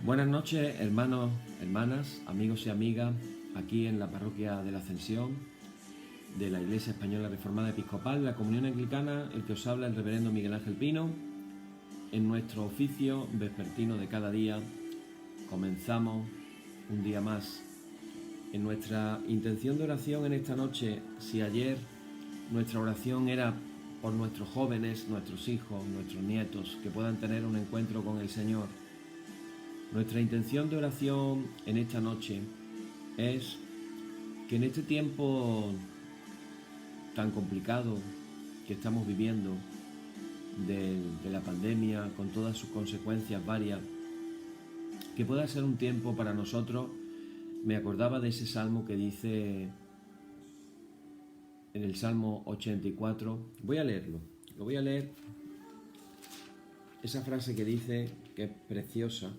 Buenas noches, hermanos, hermanas, amigos y amigas, aquí en la parroquia de la Ascensión de la Iglesia Española Reformada Episcopal, la Comunión Anglicana, el que os habla el reverendo Miguel Ángel Pino. En nuestro oficio vespertino de cada día comenzamos un día más. En nuestra intención de oración en esta noche, si ayer nuestra oración era por nuestros jóvenes, nuestros hijos, nuestros nietos, que puedan tener un encuentro con el Señor, nuestra intención de oración en esta noche es que en este tiempo tan complicado que estamos viviendo de la pandemia, con todas sus consecuencias varias, que pueda ser un tiempo para nosotros. Me acordaba de ese salmo que dice en el Salmo 84, voy a leerlo, lo voy a leer, esa frase que dice, que es preciosa,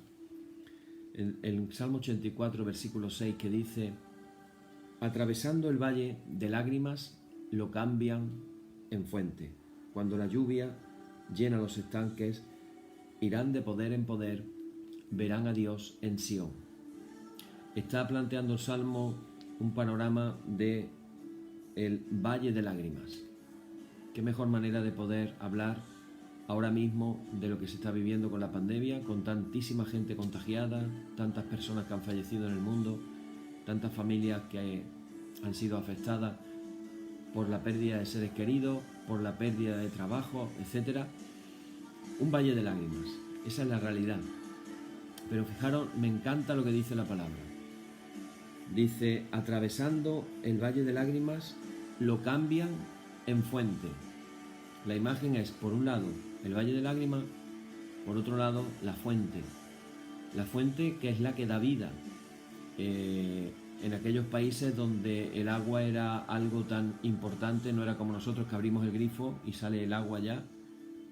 el Salmo 84, versículo 6, que dice: atravesando el valle de lágrimas lo cambian en fuente. Cuando la lluvia llena los estanques, irán de poder en poder, verán a Dios en Sión. Está planteando el Salmo un panorama de el valle de lágrimas. Qué mejor manera de poder hablar ahora mismo de lo que se está viviendo con la pandemia, con tantísima gente contagiada, tantas personas que han fallecido en el mundo, tantas familias que han sido afectadas por la pérdida de seres queridos, por la pérdida de trabajo, etc. Un valle de lágrimas, esa es la realidad. Pero fijaros, me encanta lo que dice la palabra. Dice, atravesando el valle de lágrimas, lo cambian en fuente. La imagen es, por un lado, el valle de lágrimas, por otro lado, la fuente. La fuente que es la que da vida. En aquellos países donde el agua era algo tan importante, no era como nosotros que abrimos el grifo y sale el agua ya.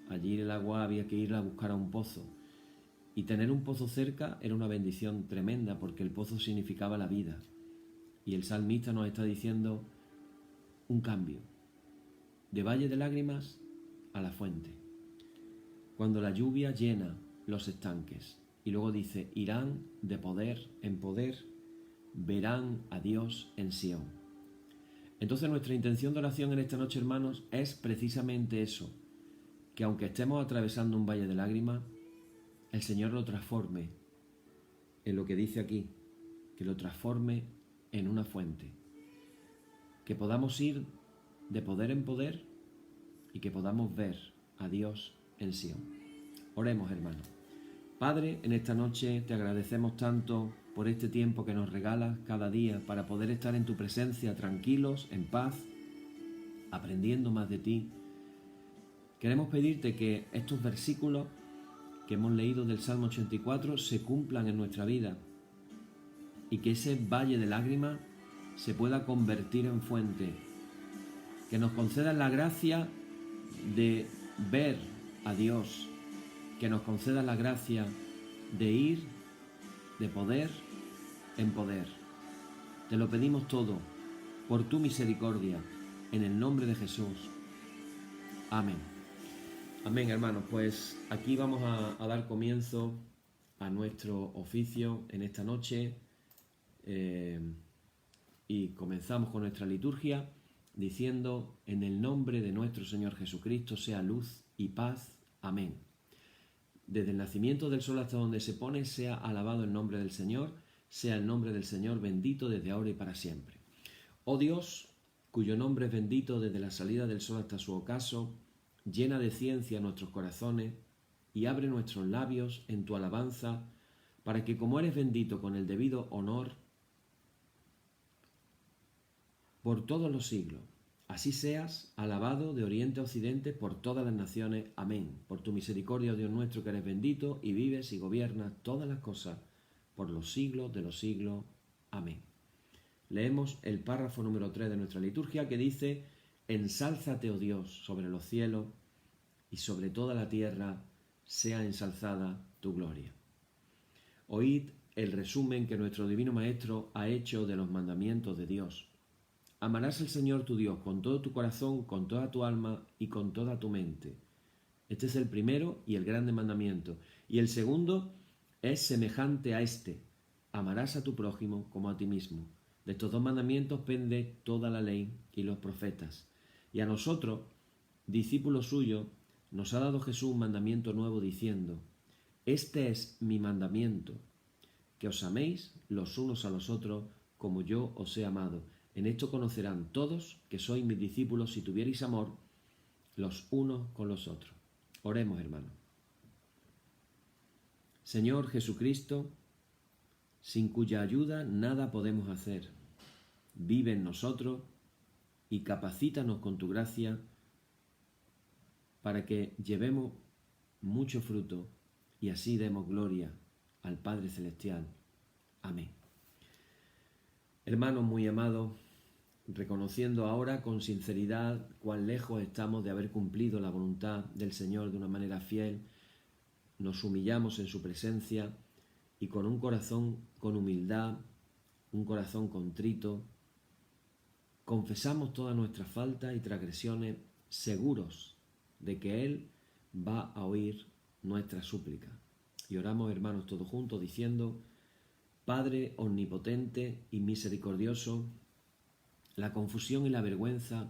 Allí el agua había que ir a buscar a un pozo. Y tener un pozo cerca era una bendición tremenda, porque el pozo significaba la vida. Y el salmista nos está diciendo un cambio, de valle de lágrimas a la fuente. Cuando la lluvia llena los estanques. Y luego dice, irán de poder en poder, verán a Dios en Sión. Entonces nuestra intención de oración en esta noche, hermanos, es precisamente eso, que aunque estemos atravesando un valle de lágrimas, el Señor lo transforme en lo que dice aquí, que lo transforme en una fuente, que podamos ir de poder en poder y que podamos ver a Dios en Sión. Oremos, hermanos. Padre, en esta noche te agradecemos tanto por este tiempo que nos regalas cada día para poder estar en tu presencia tranquilos, en paz, aprendiendo más de ti. Queremos pedirte que estos versículos que hemos leído del Salmo 84 se cumplan en nuestra vida y que ese valle de lágrimas se pueda convertir en fuente. Que nos concedas la gracia de ver a Dios, que nos concedas la gracia de ir de poder en poder. Te lo pedimos todo por tu misericordia, en el nombre de Jesús. Amén. Amén, hermanos. Pues aquí vamos a dar comienzo a nuestro oficio en esta noche y comenzamos con nuestra liturgia diciendo, en el nombre de nuestro Señor Jesucristo sea luz y paz. Amén. Desde el nacimiento del sol hasta donde se pone, sea alabado el nombre del Señor, sea el nombre del Señor bendito desde ahora y para siempre. Oh Dios, cuyo nombre es bendito desde la salida del sol hasta su ocaso, llena de ciencia nuestros corazones y abre nuestros labios en tu alabanza, para que como eres bendito con el debido honor por todos los siglos, así seas alabado de oriente a occidente por todas las naciones. Amén. Por tu misericordia, oh Dios nuestro, que eres bendito y vives y gobiernas todas las cosas por los siglos de los siglos. Amén. Leemos el párrafo número 3 de nuestra liturgia que dice, ensálzate, oh Dios, sobre los cielos y sobre toda la tierra sea ensalzada tu gloria. Oíd el resumen que nuestro Divino Maestro ha hecho de los mandamientos de Dios. Amarás al Señor tu Dios con todo tu corazón, con toda tu alma y con toda tu mente. Este es el primero y el grande mandamiento. Y el segundo es semejante a este: amarás a tu prójimo como a ti mismo. De estos dos mandamientos pende toda la ley y los profetas. Y a nosotros, discípulos suyos, nos ha dado Jesús un mandamiento nuevo diciendo: este es mi mandamiento, que os améis los unos a los otros como yo os he amado. En esto conocerán todos que sois mis discípulos si tuvierais amor los unos con los otros. Oremos, hermanos. Señor Jesucristo, sin cuya ayuda nada podemos hacer, vive en nosotros y capacítanos con tu gracia para que llevemos mucho fruto y así demos gloria al Padre Celestial. Amén. Hermanos muy amados, reconociendo ahora con sinceridad cuán lejos estamos de haber cumplido la voluntad del Señor de una manera fiel, nos humillamos en su presencia y con un corazón con humildad, un corazón contrito, confesamos todas nuestras faltas y transgresiones, seguros de que Él va a oír nuestra súplica. Y oramos, hermanos, todos juntos diciendo: Padre omnipotente y misericordioso, la confusión y la vergüenza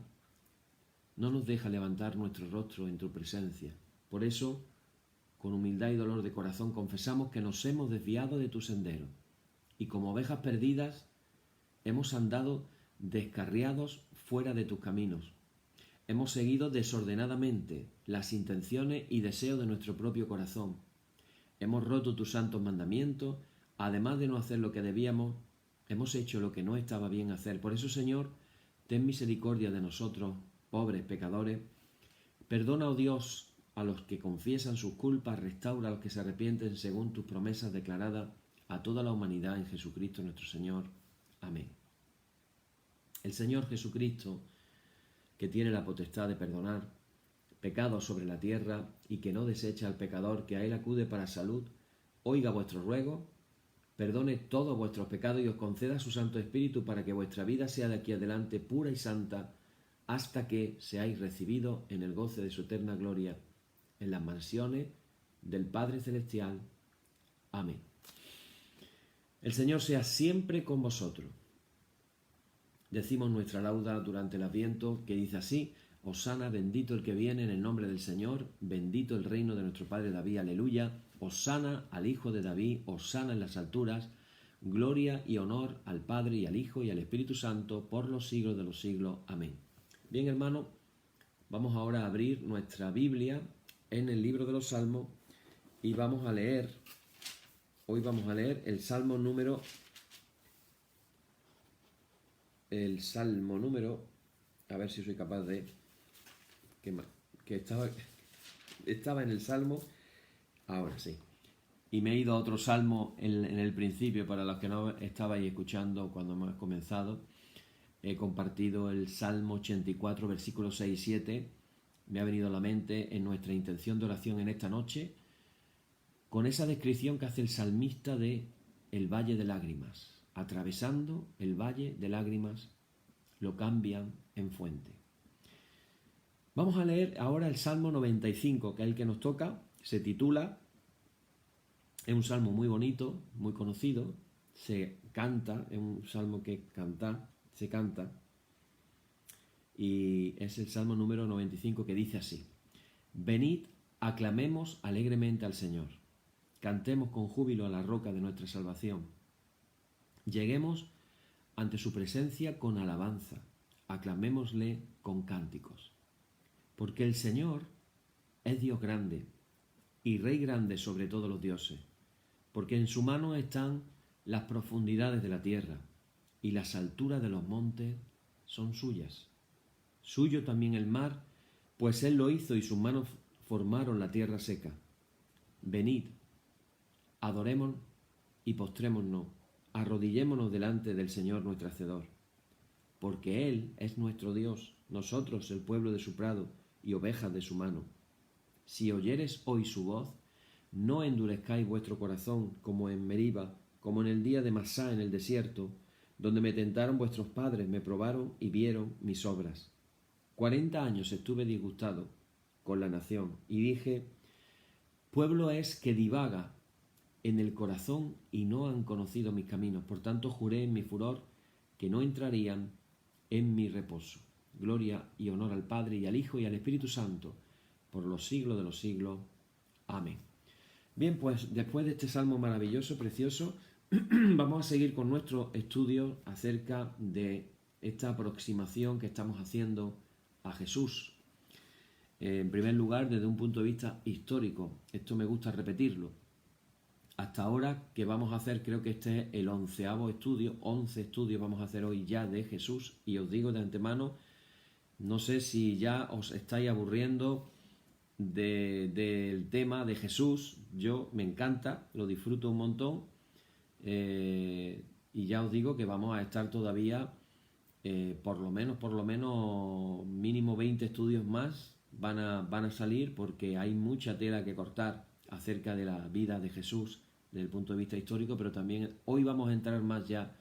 no nos deja levantar nuestro rostro en tu presencia. Por eso, con humildad y dolor de corazón, confesamos que nos hemos desviado de tu sendero y como ovejas perdidas hemos andado descarriados fuera de tus caminos. Hemos seguido desordenadamente las intenciones y deseos de nuestro propio corazón. Hemos roto tus santos mandamientos, además de no hacer lo que debíamos, hemos hecho lo que no estaba bien hacer. Por eso, Señor, ten misericordia de nosotros, pobres pecadores. Perdona, oh Dios, a los que confiesan sus culpas, restaura a los que se arrepienten según tus promesas declaradas a toda la humanidad en Jesucristo nuestro Señor. Amén. El Señor Jesucristo, que tiene la potestad de perdonar pecados sobre la tierra y que no desecha al pecador que a él acude para salud, oiga vuestros ruegos, perdone todos vuestros pecados y os conceda su Santo Espíritu para que vuestra vida sea de aquí adelante pura y santa hasta que seáis recibidos en el goce de su eterna gloria en las mansiones del Padre Celestial. Amén. El Señor sea siempre con vosotros. Decimos nuestra lauda durante el Adviento, que dice así: Hosana, bendito el que viene en el nombre del Señor, bendito el reino de nuestro Padre David, aleluya. Hosana al Hijo de David, hosana en las alturas, gloria y honor al Padre y al Hijo y al Espíritu Santo por los siglos de los siglos. Amén. Bien, hermanos, vamos ahora a abrir nuestra Biblia en el libro de los Salmos y vamos a leer, hoy vamos a leer el Salmo número, a ver si soy capaz de, que estaba en el Salmo, ahora sí. Y me he ido a otro salmo en el principio, para los que no estabais escuchando cuando hemos comenzado. He compartido el Salmo 84, versículos 6 y 7. Me ha venido a la mente en nuestra intención de oración en esta noche, con esa descripción que hace el salmista de el valle de lágrimas. Atravesando el valle de lágrimas, lo cambian en fuente. Vamos a leer ahora el Salmo 95, que es el que nos toca. Se titula, es un salmo muy bonito, muy conocido, se canta, es un salmo que se canta, y es el Salmo número 95, que dice así: Venid, aclamemos alegremente al Señor, cantemos con júbilo a la roca de nuestra salvación. Lleguemos ante su presencia con alabanza, aclamémosle con cánticos. Porque el Señor es Dios grande y Rey grande sobre todos los dioses, porque en su mano están las profundidades de la tierra y las alturas de los montes son suyas. Suyo también el mar, pues Él lo hizo y sus manos formaron la tierra seca. Venid, adoremos y postrémonos, arrodillémonos delante del Señor nuestro Hacedor, porque Él es nuestro Dios, nosotros el pueblo de su prado y ovejas de su mano. Si oyeres hoy su voz, no endurezcáis vuestro corazón como en Meriba, como en el día de Masá en el desierto, donde me tentaron vuestros padres, me probaron y vieron mis obras. 40 años estuve disgustado con la nación y dije: pueblo es que divaga en el corazón y no han conocido mis caminos. Por tanto, juré en mi furor que no entrarían en mi reposo. Gloria y honor al Padre y al Hijo y al Espíritu Santo, por los siglos de los siglos. Amén. Bien, pues después de este salmo maravilloso, precioso, vamos a seguir con nuestro estudio acerca de esta aproximación que estamos haciendo a Jesús. En primer lugar, desde un punto de vista histórico. Esto me gusta repetirlo. Hasta ahora, que vamos a hacer, creo que este es el 11º estudio, 11 estudios vamos a hacer hoy ya de Jesús, y os digo de antemano, no sé si ya os estáis aburriendo del tema de Jesús. Yo me encanta, lo disfruto un montón, y ya os digo que vamos a estar todavía por lo menos mínimo 20 estudios más van a salir, porque hay mucha tela que cortar acerca de la vida de Jesús desde el punto de vista histórico, pero también hoy vamos a entrar más ya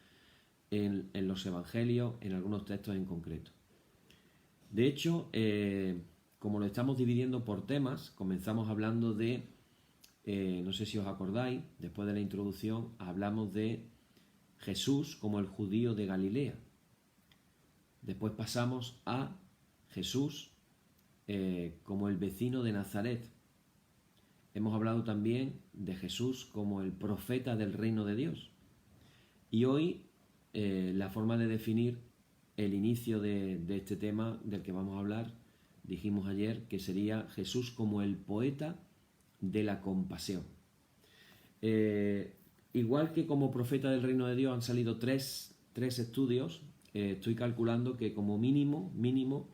en los evangelios, en algunos textos en concreto. De hecho, como lo estamos dividiendo por temas, comenzamos hablando de, no sé si os acordáis, después de la introducción hablamos de Jesús como el judío de Galilea. Después pasamos a Jesús como el vecino de Nazaret. Hemos hablado también de Jesús como el profeta del reino de Dios. Y hoy la forma de definir el inicio de este tema del que vamos a hablar, dijimos ayer que sería Jesús como el poeta de la compasión. Igual que como profeta del reino de Dios han salido tres estudios, estoy calculando que como mínimo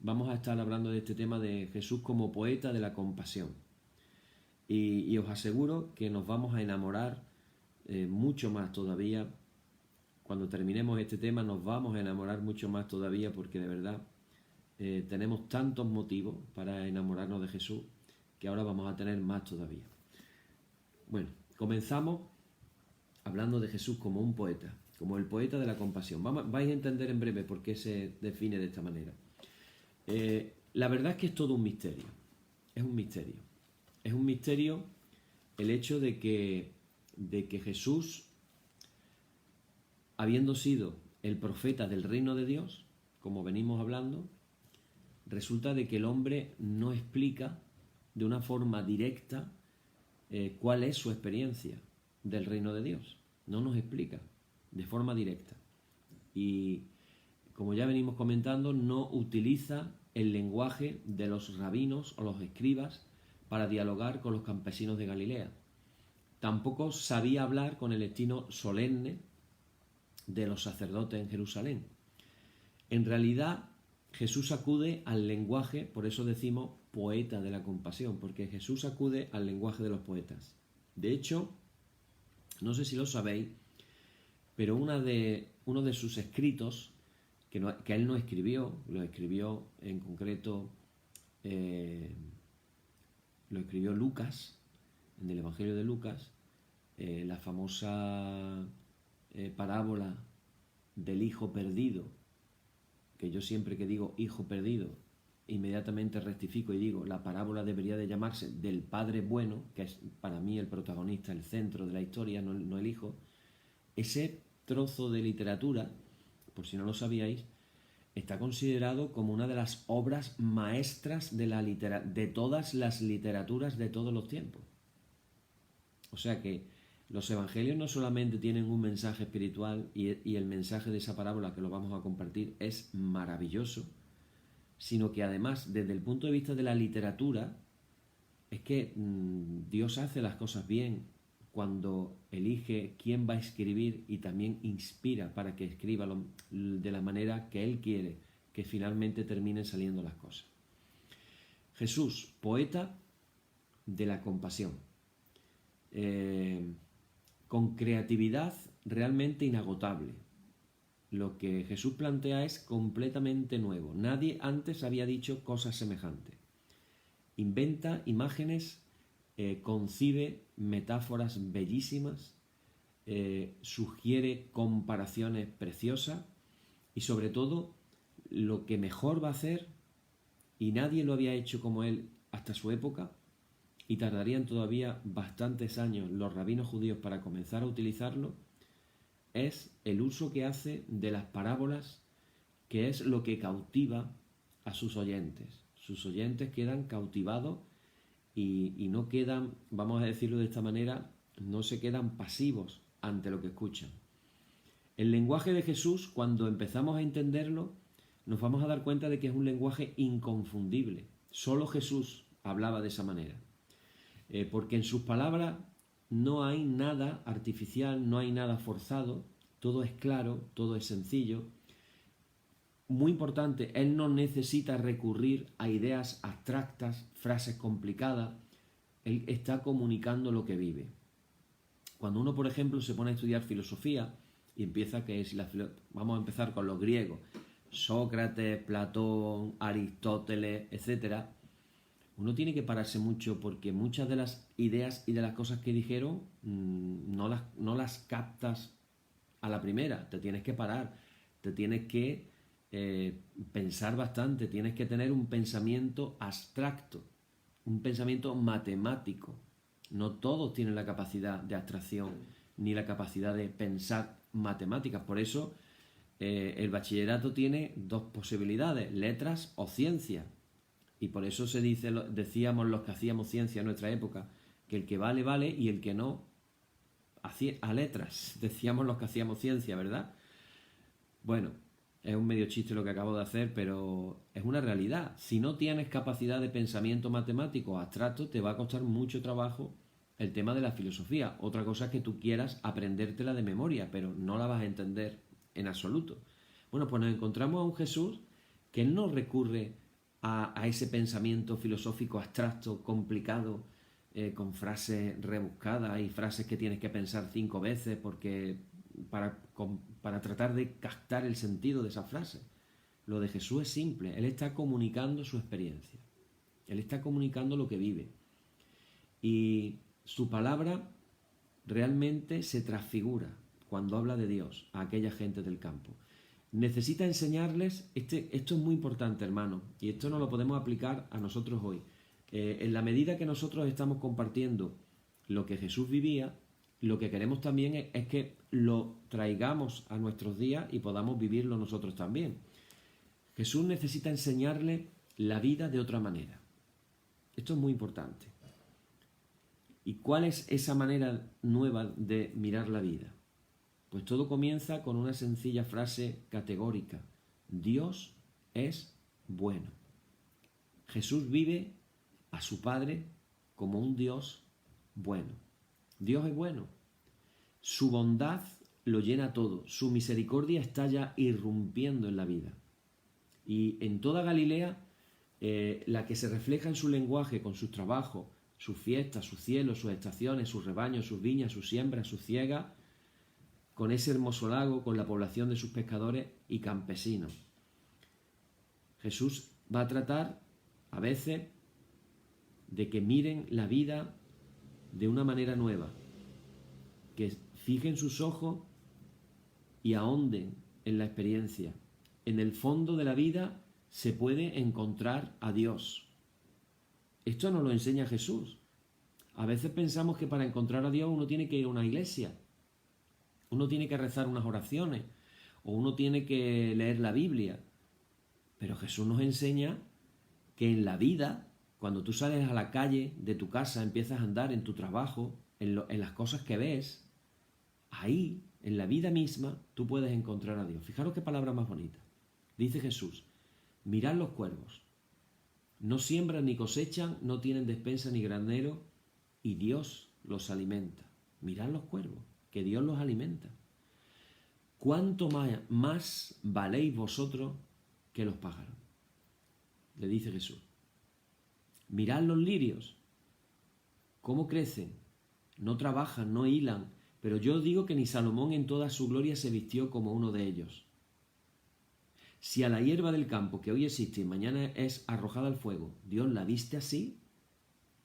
vamos a estar hablando de este tema de Jesús como poeta de la compasión. Y os aseguro que nos vamos a enamorar mucho más todavía. Cuando terminemos este tema nos vamos a enamorar mucho más todavía, porque de verdad tenemos tantos motivos para enamorarnos de Jesús que ahora vamos a tener más todavía. Bueno, comenzamos hablando de Jesús como un poeta, como el poeta de la compasión. Vais a entender en breve por qué se define de esta manera. La verdad es que es todo un misterio. Es un misterio. Es un misterio el hecho de que Jesús, habiendo sido el profeta del reino de Dios, como venimos hablando, resulta de que el hombre no explica de una forma directa cuál es su experiencia del reino de Dios. No nos explica de forma directa. Y como ya venimos comentando, no utiliza el lenguaje de los rabinos o los escribas para dialogar con los campesinos de Galilea. Tampoco sabía hablar con el estilo solemne de los sacerdotes en Jerusalén. En realidad, Jesús acude al lenguaje, por eso decimos poeta de la compasión, porque Jesús acude al lenguaje de los poetas. De hecho, no sé si lo sabéis, pero uno de sus escritos, que él no escribió, lo escribió en concreto, lo escribió Lucas, en el Evangelio de Lucas, la famosa parábola del hijo perdido, que yo siempre que digo hijo perdido, inmediatamente rectifico y digo, la parábola debería de llamarse del padre bueno, que es para mí el protagonista, el centro de la historia, no el hijo. Ese trozo de literatura, por si no lo sabíais, está considerado como una de las obras maestras de todas las literaturas de todos los tiempos. O sea que los evangelios no solamente tienen un mensaje espiritual, y el mensaje de esa parábola que lo vamos a compartir es maravilloso, sino que además, desde el punto de vista de la literatura, es que Dios hace las cosas bien cuando elige quién va a escribir y también inspira para que escriba de la manera que Él quiere que finalmente terminen saliendo las cosas. Jesús, poeta de la compasión, con creatividad realmente inagotable. Lo que Jesús plantea es completamente nuevo. Nadie antes había dicho cosas semejantes. Inventa imágenes, concibe metáforas bellísimas, sugiere comparaciones preciosas y sobre todo lo que mejor va a hacer, y nadie lo había hecho como él hasta su época, y tardarían todavía bastantes años los rabinos judíos para comenzar a utilizarlo, es el uso que hace de las parábolas, que es lo que cautiva a sus oyentes. Sus oyentes quedan cautivados y no quedan, vamos a decirlo de esta manera, no se quedan pasivos ante lo que escuchan. El lenguaje de Jesús, cuando empezamos a entenderlo, nos vamos a dar cuenta de que es un lenguaje inconfundible. Solo Jesús hablaba de esa manera. Porque en sus palabras no hay nada artificial, no hay nada forzado, todo es claro, todo es sencillo. Muy importante, él no necesita recurrir a ideas abstractas, frases complicadas, él está comunicando lo que vive. Cuando uno, por ejemplo, se pone a estudiar filosofía y empieza vamos a empezar con los griegos, Sócrates, Platón, Aristóteles, etcétera, uno tiene que pararse mucho porque muchas de las ideas y de las cosas que dijeron no las captas a la primera. Te tienes que parar, te tienes que pensar bastante, tienes que tener un pensamiento abstracto, un pensamiento matemático. No todos tienen la capacidad de abstracción ni la capacidad de pensar matemáticas. Por eso el bachillerato tiene dos posibilidades, letras o ciencia. Y por eso decíamos los que hacíamos ciencia en nuestra época, que el que vale, vale, y el que no, a letras. Decíamos los que hacíamos ciencia, ¿verdad? Bueno, es un medio chiste lo que acabo de hacer, pero es una realidad. Si no tienes capacidad de pensamiento matemático abstracto, te va a costar mucho trabajo el tema de la filosofía. Otra cosa es que tú quieras aprendértela de memoria, pero no la vas a entender en absoluto. Bueno, pues nos encontramos a un Jesús que no recurre a ese pensamiento filosófico abstracto, complicado, con frases rebuscadas y frases que tienes que pensar 5 veces para tratar de captar el sentido de esa frase. Lo de Jesús es simple, Él está comunicando su experiencia, Él está comunicando lo que vive. Y su palabra realmente se transfigura cuando habla de Dios a aquella gente del campo. Necesita enseñarles, esto es muy importante, hermano, y esto no lo podemos aplicar a nosotros hoy. En la medida que nosotros estamos compartiendo lo que Jesús vivía, lo que queremos también es que lo traigamos a nuestros días y podamos vivirlo nosotros también. Jesús necesita enseñarle la vida de otra manera. Esto es muy importante. ¿Y cuál es esa manera nueva de mirar la vida? Pues todo comienza con una sencilla frase categórica. Dios es bueno. Jesús vive a su Padre como un Dios bueno. Dios es bueno. Su bondad lo llena todo. Su misericordia está ya irrumpiendo en la vida. Y en toda Galilea, la que se refleja en su lenguaje, con sus trabajos, sus fiestas, sus cielos, sus estaciones, sus rebaños, sus viñas, sus siembras, sus ciegas, con ese hermoso lago, con la población de sus pescadores y campesinos. Jesús va a tratar a veces de que miren la vida de una manera nueva, que fijen sus ojos y ahonden en la experiencia. En el fondo de la vida se puede encontrar a Dios. Esto nos lo enseña Jesús. A veces pensamos que para encontrar a Dios uno tiene que ir a una iglesia, uno tiene que rezar unas oraciones o uno tiene que leer la Biblia. Pero Jesús nos enseña que en la vida, cuando tú sales a la calle de tu casa, empiezas a andar en tu trabajo, en las cosas que ves, ahí, en la vida misma, tú puedes encontrar a Dios. Fijaros qué palabra más bonita. Dice Jesús, mirad los cuervos. No siembran ni cosechan, no tienen despensa ni granero, y Dios los alimenta. Mirad los cuervos, que Dios los alimenta. ¿Cuánto más valéis vosotros que los pájaros? Le dice Jesús. Mirad los lirios, cómo crecen, no trabajan, no hilan, pero yo digo que ni Salomón en toda su gloria se vistió como uno de ellos. Si a la hierba del campo que hoy existe y mañana es arrojada al fuego, Dios la viste así,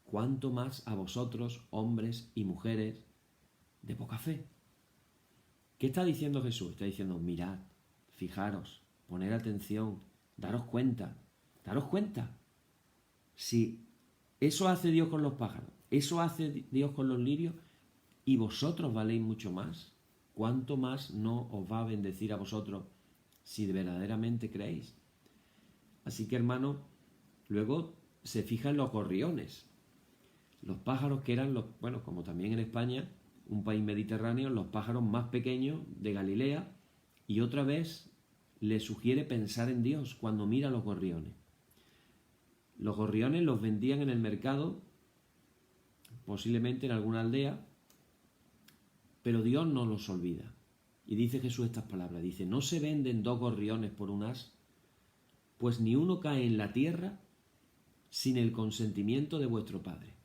¿cuánto más a vosotros, hombres y mujeres de poca fe? ¿Qué está diciendo Jesús? Está diciendo, mirad, fijaros, poner atención, daros cuenta. Si eso hace Dios con los pájaros, Eso hace Dios con los lirios y vosotros valéis mucho más. ¿Cuánto más no os va a bendecir a vosotros si verdaderamente creéis? Así que, hermano, luego se fijan los gorriones. Los pájaros que eran los, bueno, como también en España, un país mediterráneo, los pájaros más pequeños de Galilea, y otra vez le sugiere pensar en Dios cuando mira a los gorriones. Los gorriones los vendían en el mercado, posiblemente en alguna aldea, pero Dios no los olvida. Y dice Jesús estas palabras, dice, no se venden 2 gorriones por un as, pues ni uno cae en la tierra sin el consentimiento de vuestro Padre.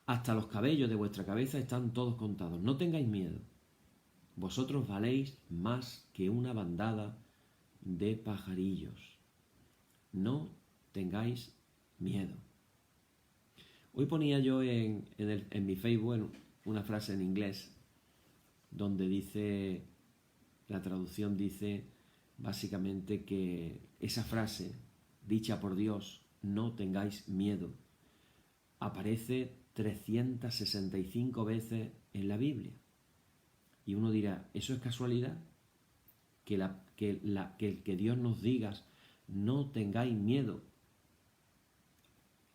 Hasta los cabellos de vuestra cabeza están todos contados. No tengáis miedo. Vosotros valéis más que una bandada de pajarillos. No tengáis miedo. Hoy ponía yo en mi Facebook una frase en inglés donde dice, la traducción dice básicamente que esa frase dicha por Dios, no tengáis miedo, aparece 365 veces en la Biblia. Y uno dirá, ¿eso es casualidad? Que Dios nos diga, no tengáis miedo,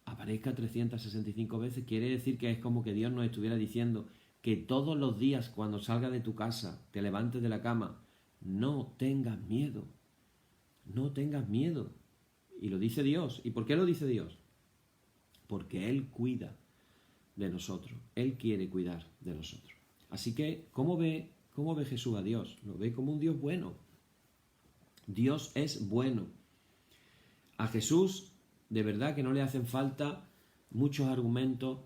aparezca 365 veces, quiere decir que es como que Dios nos estuviera diciendo que todos los días cuando salgas de tu casa, te levantes de la cama, no tengas miedo, no tengas miedo. Y lo dice Dios. ¿Y por qué lo dice Dios? Porque Él cuida de nosotros, Él quiere cuidar de nosotros. Así que, ¿cómo ve Jesús a Dios? Lo ve como un Dios bueno. Dios es bueno. A Jesús, de verdad que no le hacen falta muchos argumentos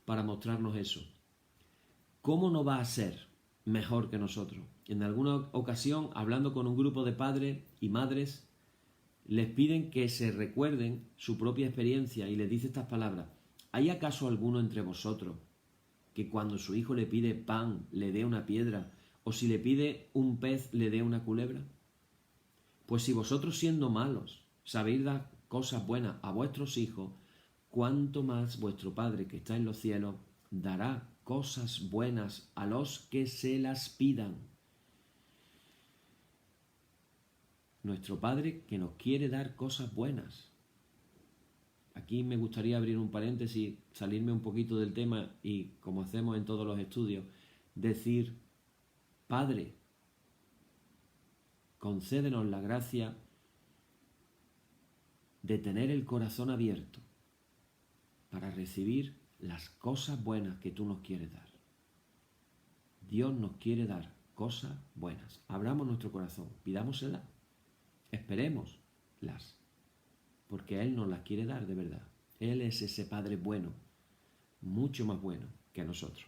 para mostrarnos eso. ¿Cómo no va a ser mejor que nosotros? En alguna ocasión, hablando con un grupo de padres y madres, les piden que se recuerden su propia experiencia y les dice estas palabras. ¿Hay acaso alguno entre vosotros que cuando su hijo le pide pan le dé una piedra o si le pide un pez le dé una culebra? Pues si vosotros siendo malos sabéis dar cosas buenas a vuestros hijos, ¿cuánto más vuestro Padre que está en los cielos dará cosas buenas a los que se las pidan? Nuestro Padre que nos quiere dar cosas buenas. Aquí me gustaría abrir un paréntesis, salirme un poquito del tema y, como hacemos en todos los estudios, decir, Padre, concédenos la gracia de tener el corazón abierto para recibir las cosas buenas que tú nos quieres dar. Dios nos quiere dar cosas buenas. Abramos nuestro corazón, pidámoselas, esperémoslas, porque Él nos las quiere dar de verdad. Él es ese Padre bueno, mucho más bueno que nosotros.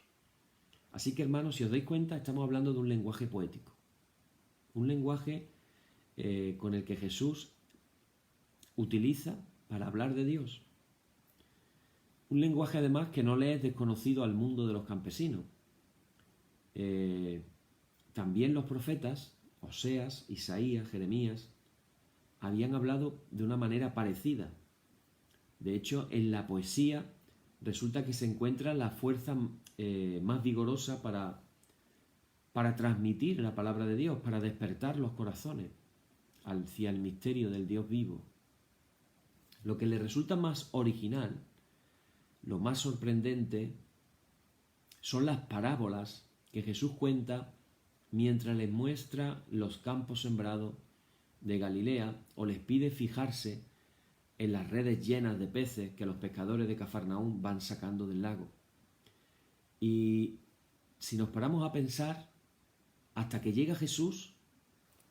Así que, hermanos, si os dais cuenta, estamos hablando de un lenguaje poético. Un lenguaje con el que Jesús utiliza para hablar de Dios. Un lenguaje, además, que no le es desconocido al mundo de los campesinos. También los profetas, Oseas, Isaías, Jeremías, habían hablado de una manera parecida. De hecho, en la poesía resulta que se encuentra la fuerza más vigorosa para transmitir la palabra de Dios, para despertar los corazones hacia el misterio del Dios vivo. Lo que le resulta más original, lo más sorprendente, son las parábolas que Jesús cuenta mientras les muestra los campos sembrados de Galilea o les pide fijarse en las redes llenas de peces que los pescadores de Cafarnaúm van sacando del lago. Y si nos paramos a pensar, hasta que llega Jesús,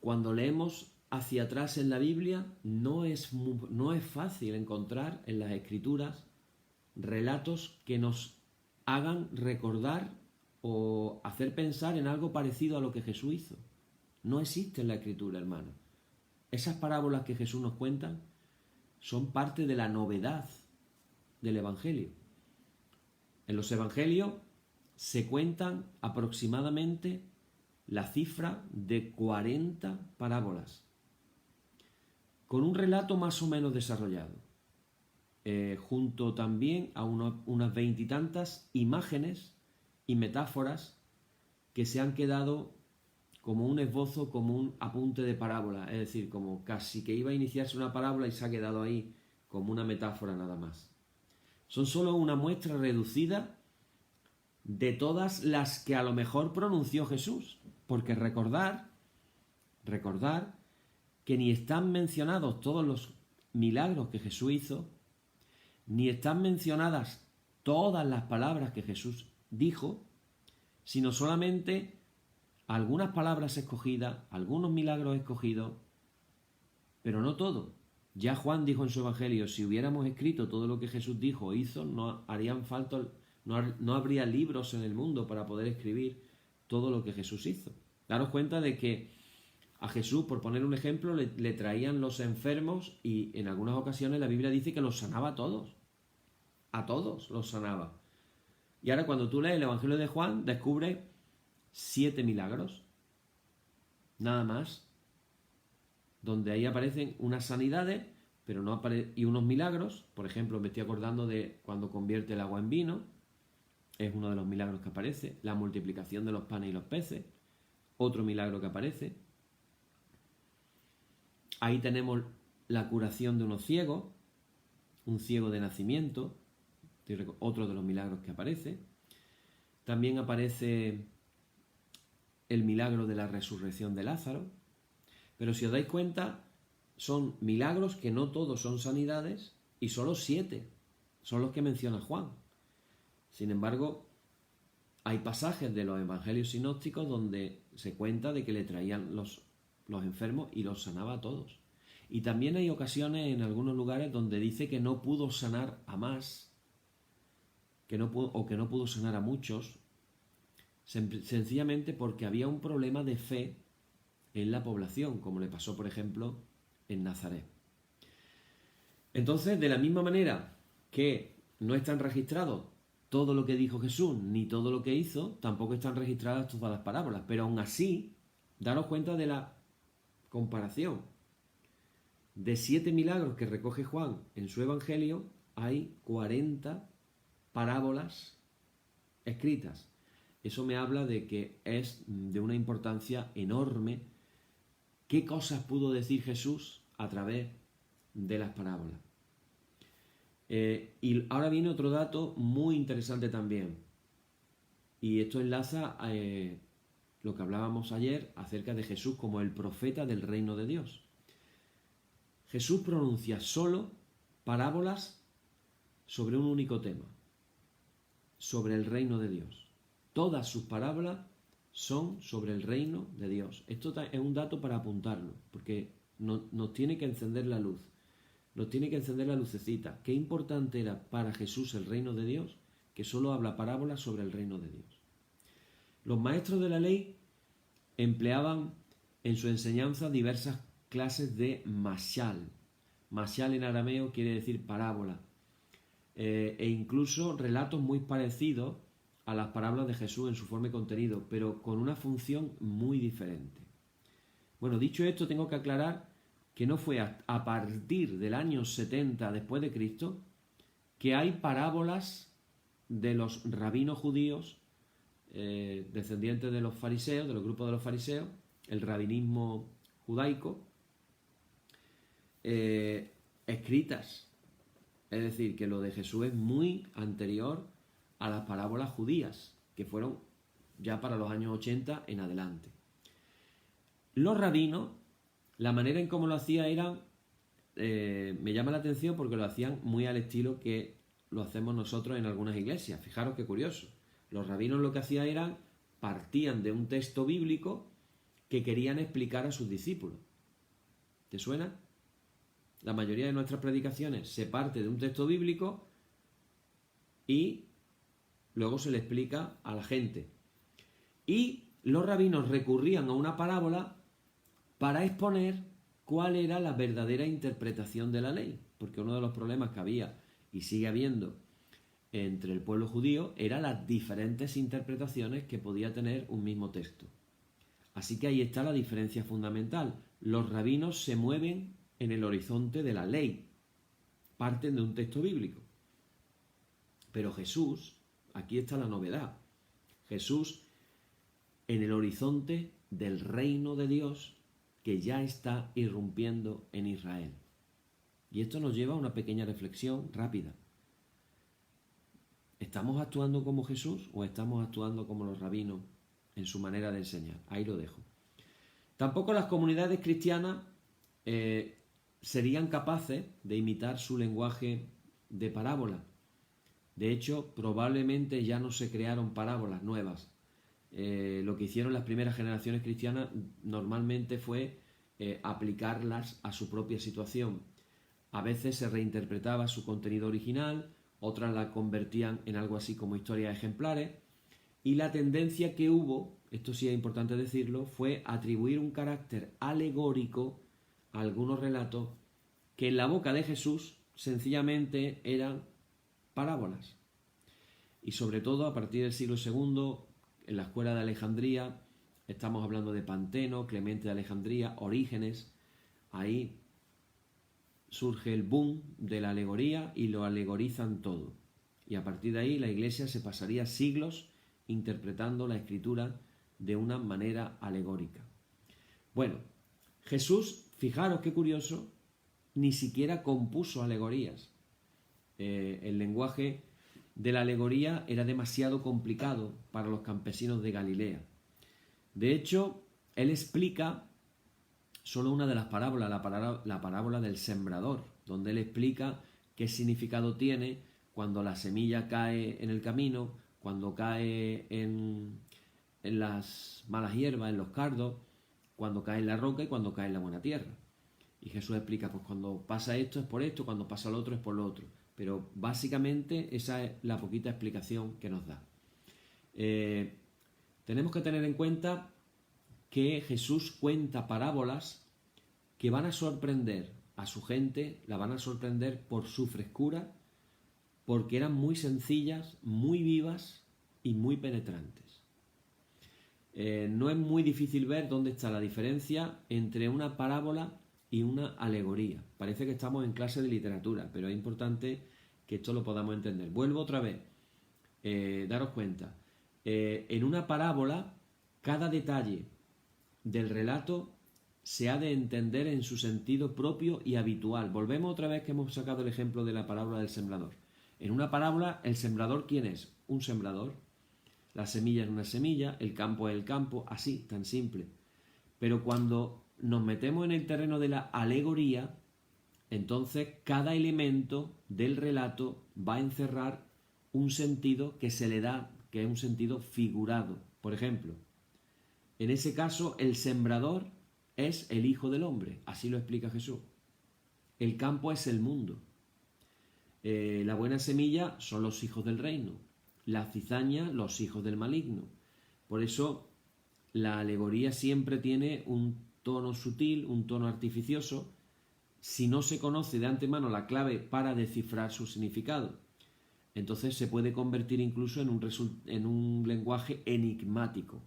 cuando leemos hacia atrás en la Biblia, no es fácil encontrar en las Escrituras relatos que nos hagan recordar o hacer pensar en algo parecido a lo que Jesús hizo. No existe en la Escritura, hermano. Esas parábolas que Jesús nos cuenta son parte de la novedad del Evangelio. En los Evangelios se cuentan aproximadamente la cifra de 40 parábolas, con un relato más o menos desarrollado. junto también a unas 20 y tantas imágenes y metáforas que se han quedado como un esbozo, como un apunte de parábola, es decir, como casi que iba a iniciarse una parábola y se ha quedado ahí como una metáfora nada más. Son solo una muestra reducida de todas las que a lo mejor pronunció Jesús, porque recordar que ni están mencionados todos los milagros que Jesús hizo, ni están mencionadas todas las palabras que Jesús dijo, sino solamente algunas palabras escogidas, algunos milagros escogidos, pero no todo. Ya Juan dijo en su Evangelio, si hubiéramos escrito todo lo que Jesús dijo o hizo, no habría libros en el mundo para poder escribir todo lo que Jesús hizo. Daros cuenta de que a Jesús, por poner un ejemplo, le traían los enfermos y en algunas ocasiones la Biblia dice que los sanaba a todos. A todos los sanaba. Y ahora cuando tú lees el Evangelio de Juan, descubres 7 milagros. Nada más. Donde ahí aparecen unas sanidades, pero no y unos milagros. Por ejemplo, me estoy acordando de cuando convierte el agua en vino. Es uno de los milagros que aparece. La multiplicación de los panes y los peces. Otro milagro que aparece. Ahí tenemos la curación de unos ciegos. Un ciego de nacimiento. Otro de los milagros que aparece. También aparece el milagro de la resurrección de Lázaro. Pero si os dais cuenta, son milagros que no todos son sanidades y solo 7 son los que menciona Juan. Sin embargo, hay pasajes de los evangelios sinópticos donde se cuenta de que le traían los enfermos y los sanaba a todos. Y también hay ocasiones en algunos lugares donde dice que no pudo sanar a más, que no pudo sanar a muchos, sencillamente porque había un problema de fe en la población, como le pasó, por ejemplo, en Nazaret. Entonces, de la misma manera que no están registrados todo lo que dijo Jesús ni todo lo que hizo, tampoco están registradas todas las parábolas, pero aún así, daros cuenta de la comparación. De 7 milagros que recoge Juan en su Evangelio, hay 40 parábolas escritas. Eso me habla de que es de una importancia enorme. ¿Qué cosas pudo decir Jesús a través de las parábolas? Y ahora viene otro dato muy interesante también. Y esto enlaza a lo que hablábamos ayer acerca de Jesús como el profeta del reino de Dios. Jesús pronuncia solo parábolas sobre un único tema, sobre el reino de Dios. Todas sus parábolas son sobre el reino de Dios. Esto es un dato para apuntarlo, porque nos tiene que encender la luz, nos tiene que encender la lucecita. Qué importante era para Jesús el reino de Dios, que solo habla parábolas sobre el reino de Dios. Los maestros de la ley empleaban en su enseñanza diversas clases de mashal. Mashal en arameo quiere decir parábola, e incluso relatos muy parecidos a las parábolas de Jesús en su forma y contenido, pero con una función muy diferente. Bueno, dicho esto, tengo que aclarar que no fue a partir del año 70 después de Cristo que hay parábolas de los rabinos judíos, descendientes de los fariseos, de los grupos de los fariseos, el rabinismo judaico, escritas. Es decir, que lo de Jesús es muy anterior a las parábolas judías, que fueron ya para los años 80 en adelante. Los rabinos, la manera en cómo lo hacían era, me llama la atención porque lo hacían muy al estilo que lo hacemos nosotros en algunas iglesias. Fijaros qué curioso. Los rabinos lo que hacían era, partían de un texto bíblico que querían explicar a sus discípulos. ¿Te suena? La mayoría de nuestras predicaciones se parte de un texto bíblico y luego se le explica a la gente. Y los rabinos recurrían a una parábola para exponer cuál era la verdadera interpretación de la ley. Porque uno de los problemas que había y sigue habiendo entre el pueblo judío era las diferentes interpretaciones que podía tener un mismo texto. Así que ahí está la diferencia fundamental. Los rabinos se mueven en el horizonte de la ley parten de un texto bíblico. Pero Jesús, aquí está la novedad. Jesús en el horizonte del reino de Dios que ya está irrumpiendo en Israel. Y esto nos lleva a una pequeña reflexión rápida. ¿Estamos actuando como Jesús o estamos actuando como los rabinos en su manera de enseñar? Ahí lo dejo. Tampoco las comunidades cristianas serían capaces de imitar su lenguaje de parábola. De hecho, probablemente ya no se crearon parábolas nuevas. Lo que hicieron las primeras generaciones cristianas normalmente fue aplicarlas a su propia situación. A veces se reinterpretaba su contenido original, otras la convertían en algo así como historias ejemplares, y la tendencia que hubo, esto sí es importante decirlo, fue atribuir un carácter alegórico a algunos relatos que en la boca de Jesús sencillamente eran parábolas. Y sobre todo a partir del siglo II, en la escuela de Alejandría, estamos hablando de Panteno, Clemente de Alejandría, Orígenes, ahí surge el boom de la alegoría y lo alegorizan todo. Y a partir de ahí la Iglesia se pasaría siglos interpretando la Escritura de una manera alegórica. Bueno, Jesús, fijaros qué curioso, ni siquiera compuso alegorías. El lenguaje de la alegoría era demasiado complicado para los campesinos de Galilea. De hecho, él explica solo una de las parábolas, la parábola del sembrador, donde él explica qué significado tiene cuando la semilla cae en el camino, cuando cae en las malas hierbas, en los cardos, cuando cae en la roca y cuando cae en la buena tierra. Y Jesús explica, pues cuando pasa esto es por esto, cuando pasa lo otro es por lo otro. Pero básicamente esa es la poquita explicación que nos da. Tenemos que tener en cuenta que Jesús cuenta parábolas que van a sorprender a su gente, la van a sorprender por su frescura, porque eran muy sencillas, muy vivas y muy penetrantes. No es muy difícil ver dónde está la diferencia entre una parábola y una alegoría. Parece que estamos en clase de literatura, pero es importante que esto lo podamos entender. Vuelvo otra vez. Daros cuenta. En una parábola, cada detalle del relato se ha de entender en su sentido propio y habitual. Volvemos otra vez que hemos sacado el ejemplo de la parábola del sembrador. En una parábola, ¿el sembrador quién es? Un sembrador. La semilla es una semilla, el campo es el campo, así, tan simple. Pero cuando nos metemos en el terreno de la alegoría, entonces cada elemento del relato va a encerrar un sentido que se le da, que es un sentido figurado. Por ejemplo, en ese caso el sembrador es el Hijo del Hombre, así lo explica Jesús. El campo es el mundo. La buena semilla son los hijos del reino. La cizaña, los hijos del maligno. Por eso la alegoría siempre tiene un tono sutil, un tono artificioso, si no se conoce de antemano la clave para descifrar su significado. Entonces se puede convertir incluso en un lenguaje enigmático.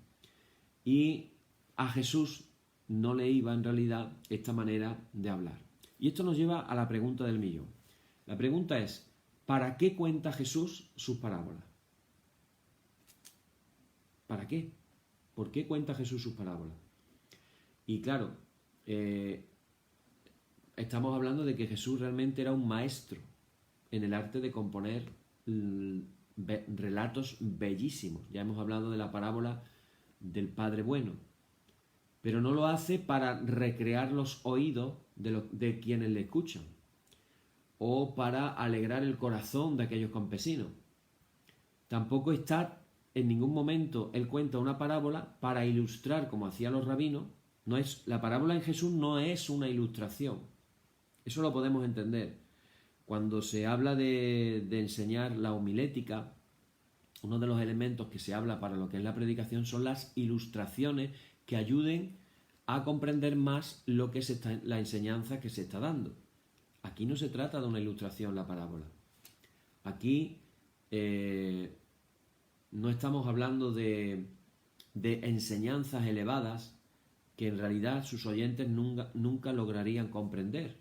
Y a Jesús no le iba en realidad esta manera de hablar. Y esto nos lleva a la pregunta del millón. La pregunta es, ¿para qué cuenta Jesús sus parábolas? ¿Para qué? ¿Por qué cuenta Jesús sus parábolas? Y claro, estamos hablando de que Jesús realmente era un maestro en el arte de componer relatos bellísimos. Ya hemos hablado de la parábola del Padre Bueno, pero no lo hace para recrear los oídos de quienes le escuchan o para alegrar el corazón de aquellos campesinos. Tampoco está en ningún momento él cuenta una parábola para ilustrar, como hacían los rabinos. La parábola en Jesús no es una ilustración. Eso lo podemos entender. Cuando se habla de enseñar la homilética, uno de los elementos que se habla para lo que es la predicación son las ilustraciones que ayuden a comprender más lo que es la enseñanza que se está dando. Aquí no se trata de una ilustración la parábola. Aquí no estamos hablando de enseñanzas elevadas que en realidad sus oyentes nunca lograrían comprender.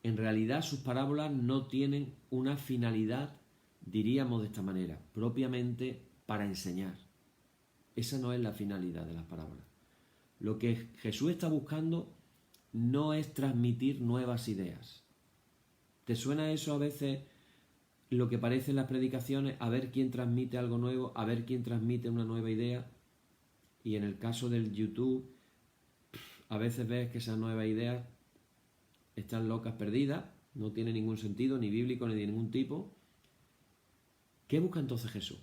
en realidad sus parábolas no tienen una finalidad, diríamos de esta manera, propiamente para enseñar. Esa no es la finalidad de las parábolas. Lo que Jesús está buscando no es transmitir nuevas ideas. ¿Te suena eso a veces lo que parece en las predicaciones? A ver quién transmite algo nuevo, a ver quién transmite una nueva idea. Y en el caso del YouTube, a veces ves que esas nuevas ideas están locas, perdidas, no tiene ningún sentido, ni bíblico, ni de ningún tipo. ¿Qué busca entonces Jesús?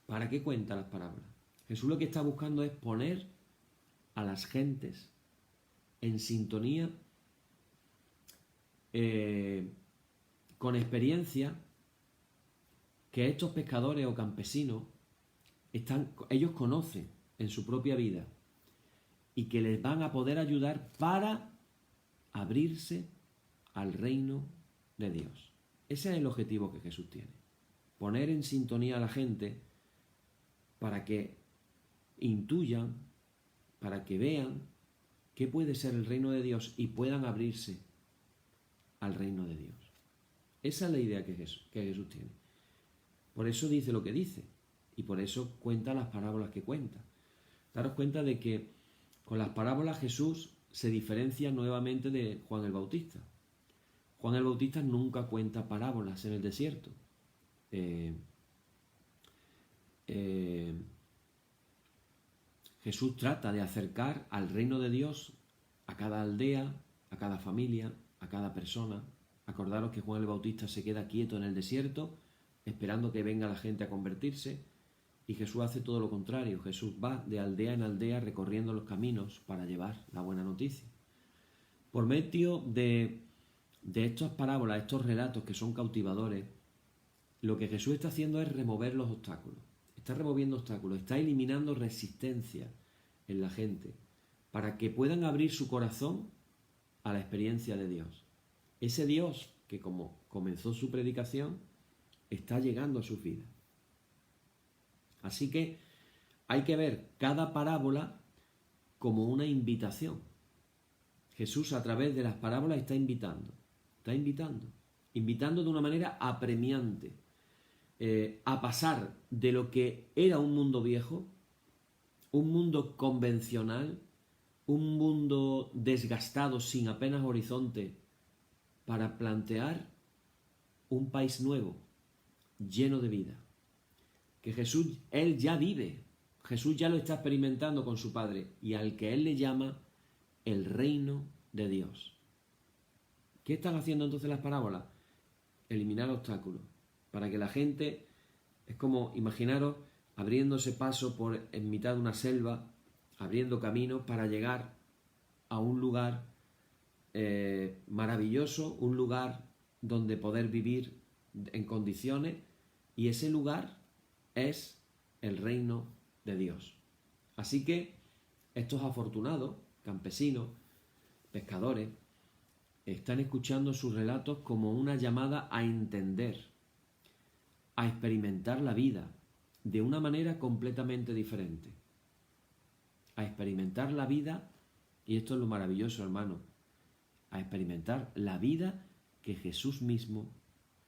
¿Para qué cuenta las parábolas? Jesús lo que está buscando es poner a las gentes en sintonía con experiencia que estos pescadores o campesinos ellos conocen en su propia vida y que les van a poder ayudar para abrirse al reino de Dios. Ese es el objetivo que Jesús tiene. Poner en sintonía a la gente para que intuyan, para que vean qué puede ser el reino de Dios y puedan abrirse al reino de Dios. Esa es la idea que Jesús tiene. Por eso dice lo que dice y por eso cuenta las parábolas que cuenta. Daros cuenta de que con las parábolas Jesús se diferencia nuevamente de Juan el Bautista. Juan el Bautista nunca cuenta parábolas en el desierto. Jesús trata de acercar al reino de Dios a cada aldea, a cada familia, a cada persona. Acordaros que Juan el Bautista se queda quieto en el desierto, esperando que venga la gente a convertirse, y Jesús hace todo lo contrario. Jesús va de aldea en aldea recorriendo los caminos para llevar la buena noticia. Por medio de estas parábolas, estos relatos que son cautivadores, lo que Jesús está haciendo es remover los obstáculos. Está removiendo obstáculos, está eliminando resistencia en la gente para que puedan abrir su corazón a la experiencia de Dios. Ese Dios que, como comenzó su predicación, está llegando a sus vidas. Así que hay que ver cada parábola como una invitación. Jesús a través de las parábolas está invitando de una manera apremiante a pasar de lo que era un mundo viejo, un mundo convencional, un mundo desgastado sin apenas horizonte, para plantear un país nuevo, lleno de vida. Que Jesús, Él ya vive, Jesús ya lo está experimentando con su Padre y al que Él le llama el reino de Dios. ¿Qué están haciendo entonces las parábolas? Eliminar obstáculos, para que la gente, es como, imaginaros, abriéndose paso en mitad de una selva, abriendo caminos para llegar a un lugar maravilloso, un lugar donde poder vivir en condiciones, y ese lugar es el reino de Dios. Así que estos afortunados, campesinos, pescadores, están escuchando sus relatos como una llamada a entender, a experimentar la vida de una manera completamente diferente. A experimentar la vida, y esto es lo maravilloso, hermano, a experimentar la vida que Jesús mismo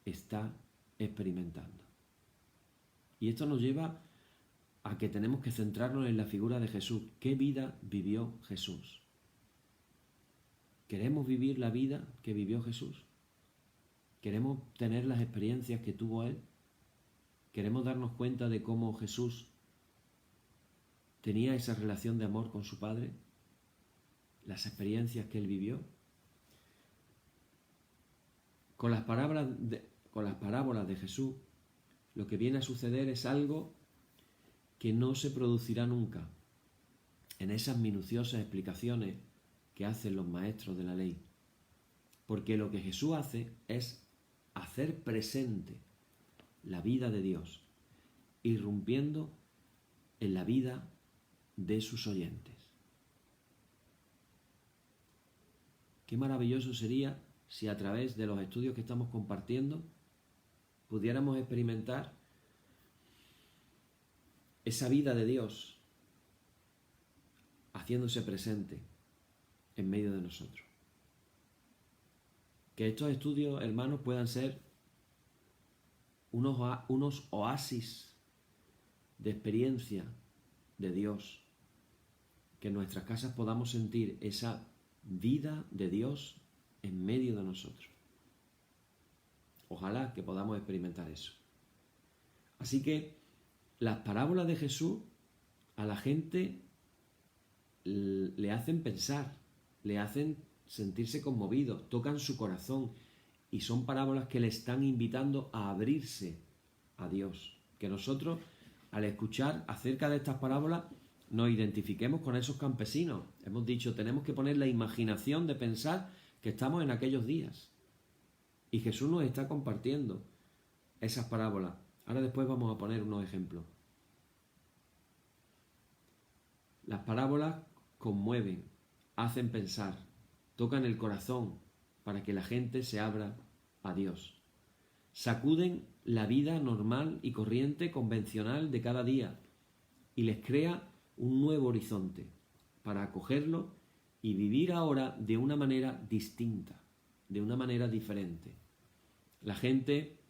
está experimentando. Y esto nos lleva a que tenemos que centrarnos en la figura de Jesús. ¿Qué vida vivió Jesús? ¿Queremos vivir la vida que vivió Jesús? ¿Queremos tener las experiencias que tuvo Él? ¿Queremos darnos cuenta de cómo Jesús tenía esa relación de amor con su Padre? ¿Las experiencias que Él vivió? Con las parábolas de Jesús, lo que viene a suceder es algo que no se producirá nunca en esas minuciosas explicaciones que hacen los maestros de la ley. Porque lo que Jesús hace es hacer presente la vida de Dios, irrumpiendo en la vida de sus oyentes. Qué maravilloso sería si a través de los estudios que estamos compartiendo pudiéramos experimentar esa vida de Dios haciéndose presente en medio de nosotros. que estos estudios, hermanos, puedan ser unos oasis de experiencia de Dios, que en nuestras casas podamos sentir esa vida de Dios en medio de nosotros. Ojalá que podamos experimentar eso. Así que las parábolas de Jesús a la gente le hacen pensar, le hacen sentirse conmovidos, tocan su corazón, y son parábolas que le están invitando a abrirse a Dios. Que nosotros, al escuchar acerca de estas parábolas, nos identifiquemos con esos campesinos. Hemos dicho, tenemos que poner la imaginación de pensar que estamos en aquellos días. Y Jesús nos está compartiendo esas parábolas. Ahora después vamos a poner unos ejemplos. Las parábolas conmueven, hacen pensar, tocan el corazón para que la gente se abra a Dios. Sacuden la vida normal y corriente, convencional de cada día, y les crea un nuevo horizonte para acogerlo y vivir ahora de una manera distinta, de una manera diferente. La gente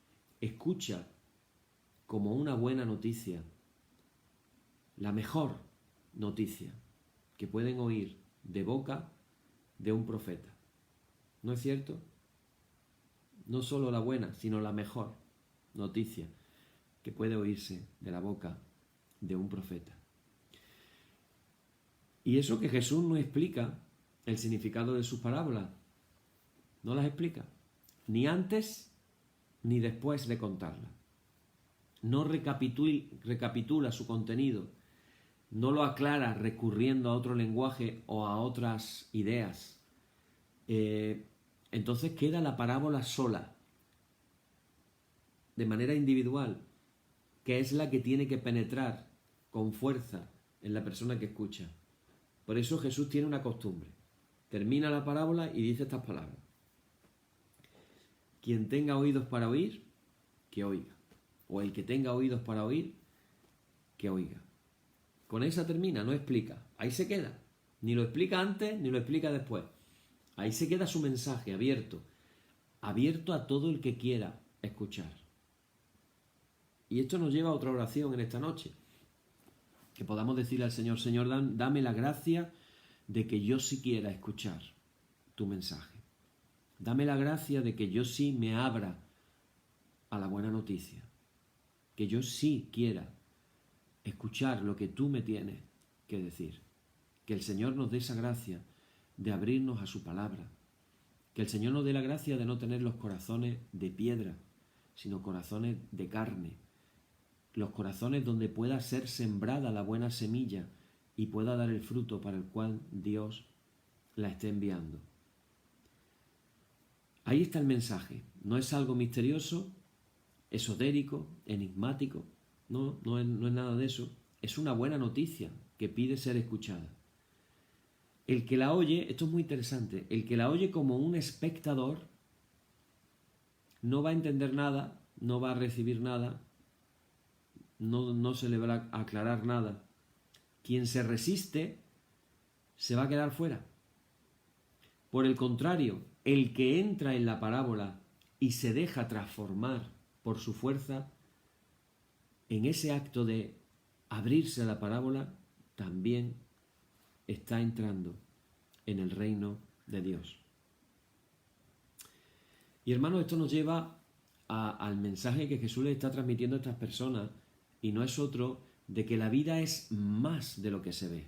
escucha como una buena noticia, la mejor noticia que pueden oír de boca de un profeta. ¿No es cierto? No solo la buena, sino la mejor noticia que puede oírse de la boca de un profeta. Y eso que Jesús no explica el significado de sus parábolas, no las explica, ni antes ni después de contarlas. No recapitula su contenido, no lo aclara recurriendo a otro lenguaje o a otras ideas. Entonces queda la parábola sola, de manera individual, que es la que tiene que penetrar con fuerza en la persona que escucha. Por eso Jesús tiene una costumbre. Termina la parábola y dice estas palabras: quien tenga oídos para oír, que oiga. O el que tenga oídos para oír, que oiga. Con esa termina, no explica. Ahí se queda. Ni lo explica antes, ni lo explica después. Ahí se queda su mensaje abierto. Abierto a todo el que quiera escuchar. Y esto nos lleva a otra oración en esta noche. Que podamos decirle al Señor: Señor, dame la gracia de que yo sí quiera escuchar tu mensaje. Dame la gracia de que yo sí me abra a la buena noticia. Que yo sí quiera escuchar lo que tú me tienes que decir. Que el Señor nos dé esa gracia de abrirnos a su palabra. Que el Señor nos dé la gracia de no tener los corazones de piedra, sino corazones de carne. Los corazones donde pueda ser sembrada la buena semilla y pueda dar el fruto para el cual Dios la esté enviando. Ahí está el mensaje. No es algo misterioso, esotérico, enigmático. No es nada de eso. Es una buena noticia que pide ser escuchada. El que la oye, esto es muy interesante, el que la oye como un espectador no va a entender nada, no va a recibir nada, no se le va a aclarar nada. Quien se resiste se va a quedar fuera. Por el contrario, el que entra en la parábola y se deja transformar por su fuerza, en ese acto de abrirse a la parábola, también está entrando en el reino de Dios. Y hermanos, esto nos lleva al mensaje que Jesús le está transmitiendo a estas personas, y no es otro de que la vida es más de lo que se ve.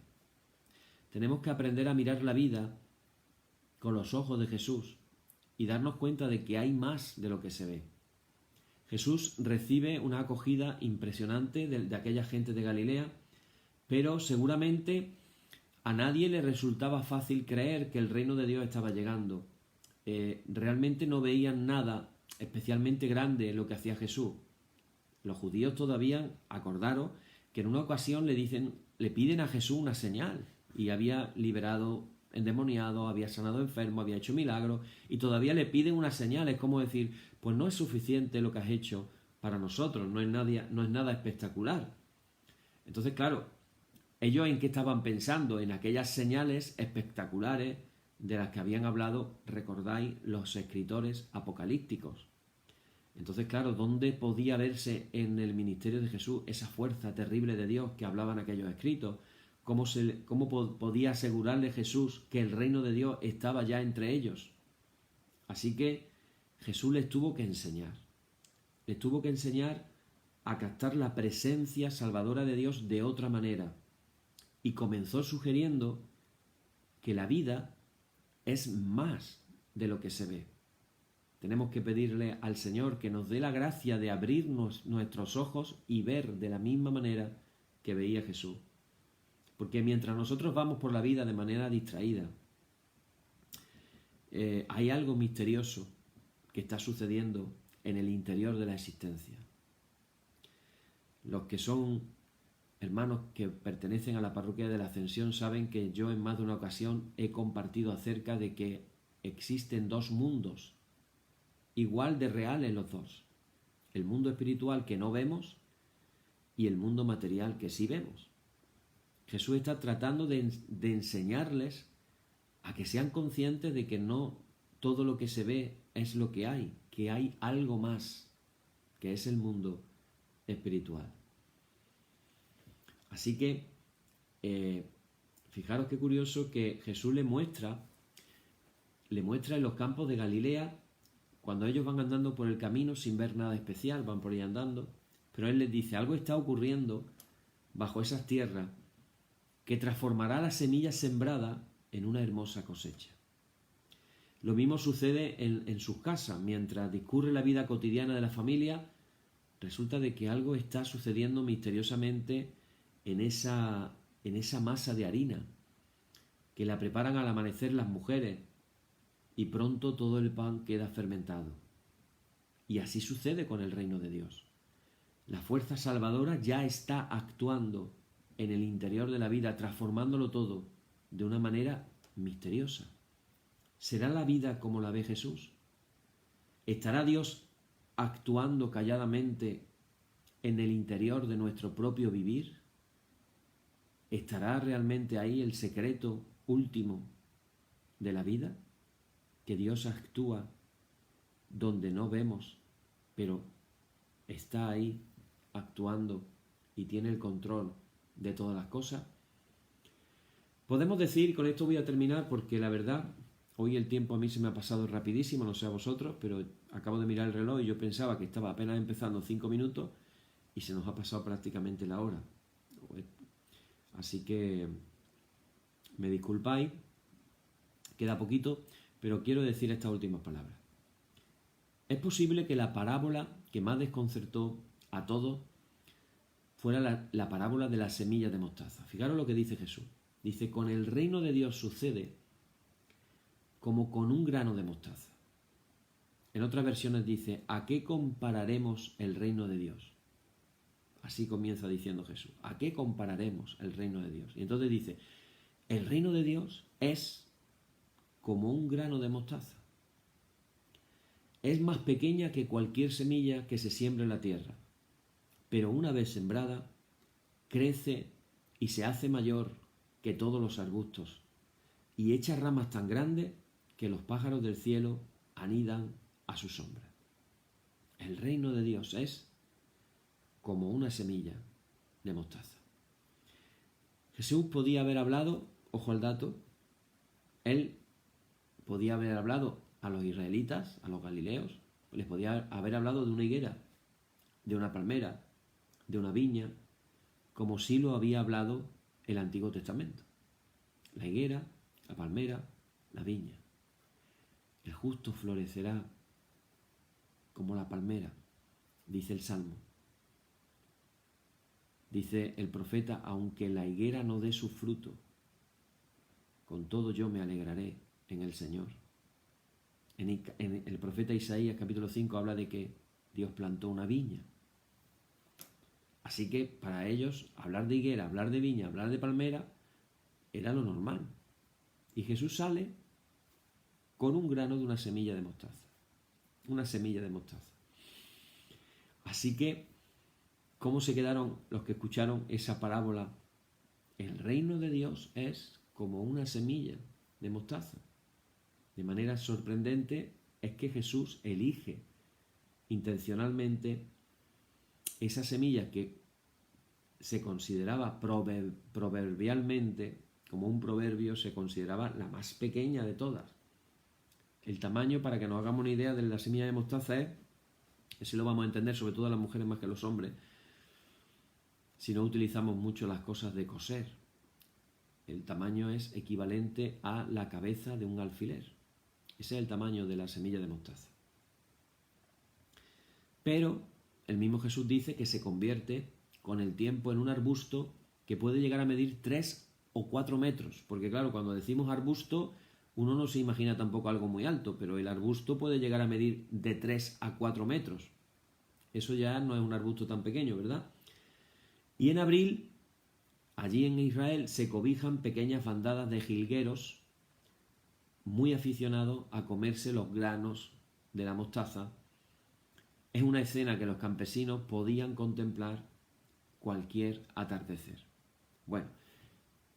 Tenemos que aprender a mirar la vida con los ojos de Jesús y darnos cuenta de que hay más de lo que se ve. Jesús recibe una acogida impresionante de aquella gente de Galilea, pero seguramente a nadie le resultaba fácil creer que el reino de Dios estaba llegando. Realmente no veían nada especialmente grande en lo que hacía Jesús. Los judíos todavía, acordaron que en una ocasión le piden a Jesús una señal, y había liberado endemoniados, había sanado enfermos, había hecho milagros, y todavía le piden una señal. Es como decir, pues no es suficiente lo que has hecho para nosotros, no es nada espectacular. Entonces, claro, ellos ¿en qué estaban pensando? En aquellas señales espectaculares de las que habían hablado, recordáis, los escritores apocalípticos. Entonces, claro, ¿dónde podía verse en el ministerio de Jesús esa fuerza terrible de Dios que hablaban aquellos escritos? ¿Cómo podía asegurarle Jesús que el reino de Dios estaba ya entre ellos? Así que Jesús les tuvo que enseñar. Les tuvo que enseñar a captar la presencia salvadora de Dios de otra manera. Y comenzó sugiriendo que la vida es más de lo que se ve. Tenemos que pedirle al Señor que nos dé la gracia de abrirnos nuestros ojos y ver de la misma manera que veía Jesús. Porque mientras nosotros vamos por la vida de manera distraída, hay algo misterioso que está sucediendo en el interior de la existencia. Los que son hermanos que pertenecen a la parroquia de la Ascensión saben que yo en más de una ocasión he compartido acerca de que existen dos mundos, igual de reales los dos. El mundo espiritual que no vemos y el mundo material que sí vemos. Jesús está tratando de enseñarles a que sean conscientes de que no todo lo que se ve es lo que hay algo más, que es el mundo espiritual. Así que, fijaros qué curioso que Jesús le muestra en los campos de Galilea, cuando ellos van andando por el camino sin ver nada especial, van por ahí andando, pero Él les dice, algo está ocurriendo bajo esas tierras que transformará la semilla sembrada en una hermosa cosecha. Lo mismo sucede en sus casas. Mientras discurre la vida cotidiana de la familia, resulta de que algo está sucediendo misteriosamente en esa masa de harina que la preparan al amanecer las mujeres, y pronto todo el pan queda fermentado. Y así sucede con el reino de Dios. La fuerza salvadora ya está actuando en el interior de la vida, transformándolo todo de una manera misteriosa. ¿Será la vida como la ve Jesús? ¿Estará Dios actuando calladamente en el interior de nuestro propio vivir? ¿Estará realmente ahí el secreto último de la vida? Que Dios actúa donde no vemos, pero está ahí actuando y tiene el control de todas las cosas. Podemos decir, con esto voy a terminar porque la verdad, hoy el tiempo a mí se me ha pasado rapidísimo, no sé a vosotros, pero acabo de mirar el reloj y yo pensaba que estaba apenas empezando 5 minutos y se nos ha pasado prácticamente la hora. Así que me disculpáis, queda poquito, pero quiero decir estas últimas palabras. Es posible que la parábola que más desconcertó a todos fuera la parábola de las semillas de mostaza. Fijaros lo que dice Jesús. Dice, con el reino de Dios sucede como con un grano de mostaza. En otras versiones dice, ¿a qué compararemos el reino de Dios? Así comienza diciendo Jesús. ¿A qué compararemos el reino de Dios? Y entonces dice, el reino de Dios es como un grano de mostaza. Es más pequeña que cualquier semilla que se siembre en la tierra, pero una vez sembrada, crece y se hace mayor que todos los arbustos, y echa ramas tan grandes que los pájaros del cielo anidan a su sombra. El reino de Dios es como una semilla de mostaza. Jesús podía haber hablado, ojo al dato, Él podía haber hablado a los israelitas, a los galileos, les podía haber hablado de una higuera, de una palmera, de una viña, como sí lo había hablado el Antiguo Testamento. La higuera, la palmera, la viña. El justo florecerá como la palmera, dice el Salmo. Dice el profeta, aunque la higuera no dé su fruto, con todo yo me alegraré en el Señor. En el profeta Isaías capítulo 5 habla de que Dios plantó una viña. Así que para ellos hablar de higuera, hablar de viña, hablar de palmera era lo normal. Y Jesús sale con un grano de una semilla de mostaza. Una semilla de mostaza. Así que, ¿cómo se quedaron los que escucharon esa parábola? El reino de Dios es como una semilla de mostaza. de manera sorprendente es que Jesús elige intencionalmente esa semilla que se consideraba proverbialmente, como un proverbio, se consideraba la más pequeña de todas. El tamaño, para que nos hagamos una idea de la semilla de mostaza, es, así lo vamos a entender, sobre todo las mujeres más que los hombres, si no utilizamos mucho las cosas de coser. El tamaño es equivalente a la cabeza de un alfiler. Ese es el tamaño de la semilla de mostaza. Pero el mismo Jesús dice que se convierte con el tiempo en un arbusto que puede llegar a medir 3 o 4 metros. Porque claro, cuando decimos arbusto, uno no se imagina tampoco algo muy alto, pero el arbusto puede llegar a medir de 3 a 4 metros. Eso ya no es un arbusto tan pequeño, ¿verdad? Y en abril, allí en Israel, se cobijan pequeñas bandadas de jilgueros muy aficionados a comerse los granos de la mostaza. Es una escena que los campesinos podían contemplar cualquier atardecer. Bueno,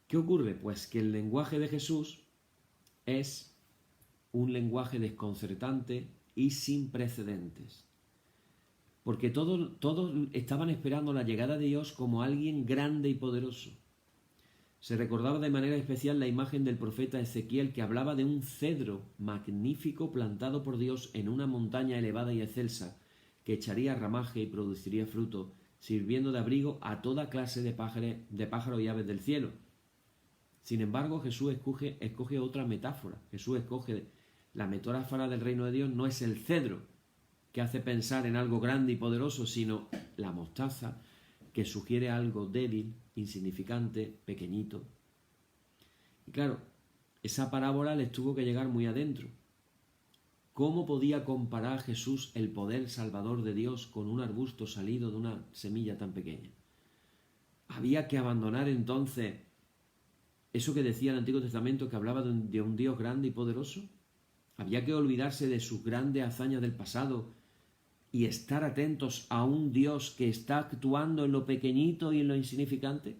¿qué ocurre? Pues que el lenguaje de Jesús es un lenguaje desconcertante y sin precedentes. Porque todos estaban esperando la llegada de Dios como alguien grande y poderoso. Se recordaba de manera especial la imagen del profeta Ezequiel, que hablaba de un cedro magnífico plantado por Dios en una montaña elevada y excelsa, que echaría ramaje y produciría fruto, sirviendo de abrigo a toda clase de pájaros y aves del cielo. Sin embargo, Jesús escoge otra metáfora. Jesús escoge la metáfora del reino de Dios, no es el cedro, que hace pensar en algo grande y poderoso, sino la mostaza, que sugiere algo débil, insignificante, pequeñito. Y claro, esa parábola les tuvo que llegar muy adentro. ¿Cómo podía comparar Jesús el poder salvador de Dios con un arbusto salido de una semilla tan pequeña? Había que abandonar entonces eso que decía el Antiguo Testamento, que hablaba de un Dios grande y poderoso. Había que olvidarse de sus grandes hazañas del pasado y estar atentos a un Dios que está actuando en lo pequeñito y en lo insignificante.